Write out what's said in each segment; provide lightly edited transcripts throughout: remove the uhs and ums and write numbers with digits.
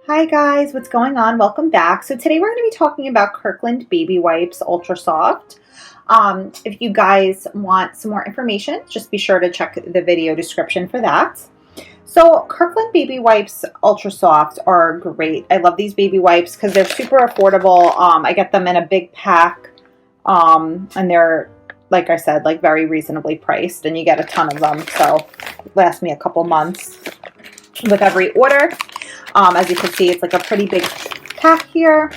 Hi guys, what's going on? Welcome back. So today we're going to be talking about Kirkland Baby Wipes Ultra Soft. If you guys want some more information, just be sure to check the video description for that. So Kirkland Baby Wipes Ultra Soft are great. I love these baby wipes because they're super affordable. I get them in a big pack and they're, like I said, like very reasonably priced, and you get a ton of them. So it lasts me a couple months with every order. As you can see, it's like a pretty big pack here.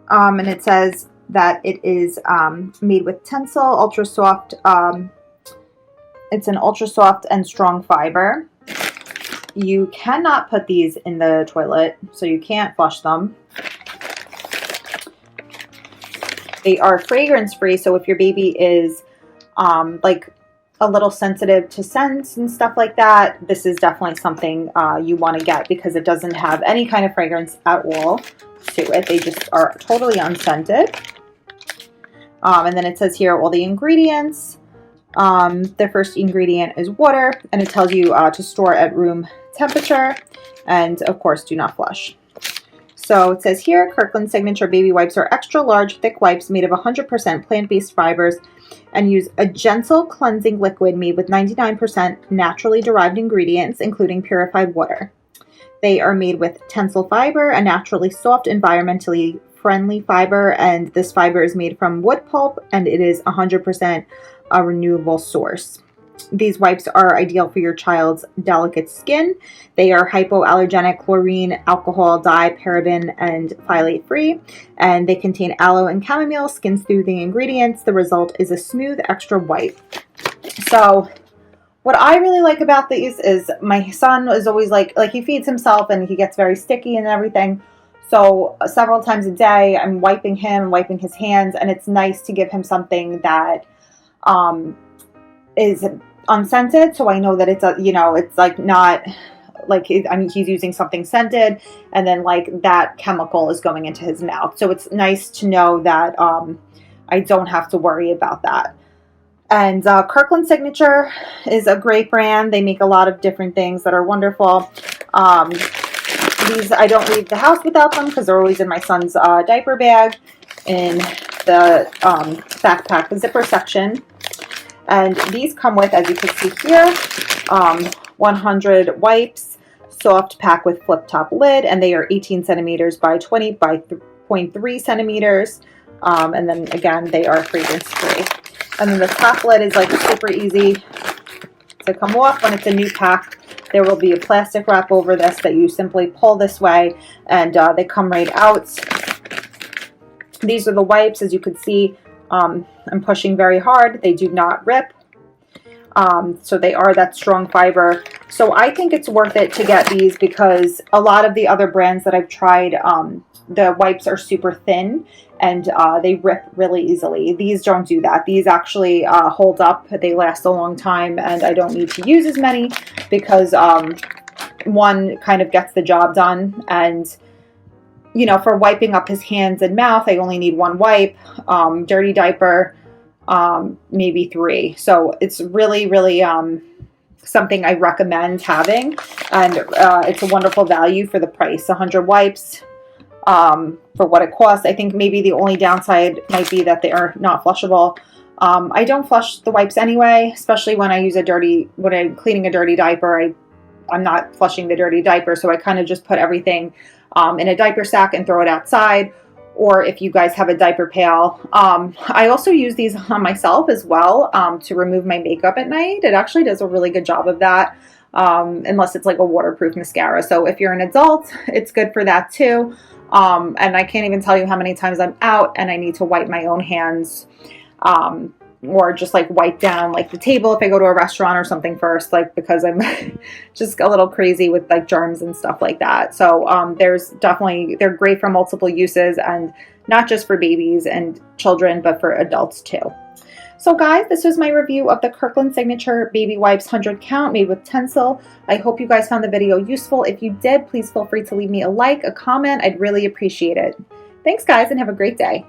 And it says that it is made with Tencel Ultra Soft. It's an ultra soft and strong fiber. You cannot put these in the toilet, so you can't flush them. They are fragrance free, so if your baby is like a little sensitive to scents and stuff like that, this is definitely something you want to get because it doesn't have any kind of fragrance at all to it. They just are totally unscented. And then it says here all the ingredients. The first ingredient is water, and it tells you to store at room temperature, and of course do not flush. So it says here, Kirkland Signature Baby Wipes are extra large, thick wipes made of 100% plant-based fibers and use a gentle cleansing liquid made with 99% naturally derived ingredients, including purified water. They are made with Tencel fiber, a naturally soft, environmentally friendly fiber, and this fiber is made from wood pulp, and it is 100% a renewable source. These wipes are ideal for your child's delicate skin. They are hypoallergenic, chlorine, alcohol, dye, paraben, and phthalate free, and they contain aloe and chamomile skin soothing ingredients. The result is a smooth, extra wipe. So what I really like about these is my son is always like he feeds himself and he gets very sticky and everything. So several times a day I'm wiping him, wiping his hands, and it's nice to give him something that is unscented, so I know that it's it's like not like he's using something scented, and then like that chemical is going into his mouth. So it's nice to know that I don't have to worry about that. And Kirkland Signature is a great brand. They make a lot of different things that are wonderful. These I don't leave the house without them because they're always in my son's diaper bag in the backpack zipper section. And these come with, as you can see here, 100 wipes, soft pack with flip top lid, and they are 18 centimeters by 20 by 0.3 centimeters. And then again, they are fragrance free. And then the top lid is like super easy to come off. When it's a new pack, there will be a plastic wrap over this that you simply pull this way, and they come right out. These are the wipes, as you can see. I'm pushing very hard. They do not rip. So they are that strong fiber. So I think it's worth it to get these because a lot of the other brands that I've tried, the wipes are super thin and they rip really easily. These don't do that. These actually hold up. They last a long time, and I don't need to use as many because one kind of gets the job done. And for wiping up his hands and mouth, I only need one wipe. Dirty diaper, maybe 3. So it's really, really something I recommend having, and it's a wonderful value for the price. 100 wipes for what it costs. I think maybe the only downside might be that they are not flushable. I don't flush the wipes anyway, especially when I use when I'm cleaning a dirty diaper. I'm not flushing the dirty diaper, so I kind of just put everything in a diaper sack and throw it outside, or if you guys have a diaper pail. I also use these on myself as well to remove my makeup at night. It actually does a really good job of that, unless it's like a waterproof mascara. So if you're an adult, it's good for that too. And I can't even tell you how many times I'm out and I need to wipe my own hands, or just like wipe down like the table if I go to a restaurant or something first, like because I'm just a little crazy with like germs and stuff like that. So they're great for multiple uses, and not just for babies and children, but for adults too. So guys, this was my review of the Kirkland Signature Baby Wipes 100 count made with Tencel. I hope you guys found the video useful. If you did, please feel free to leave me a like, a comment. I'd really appreciate it. Thanks guys, and have a great day.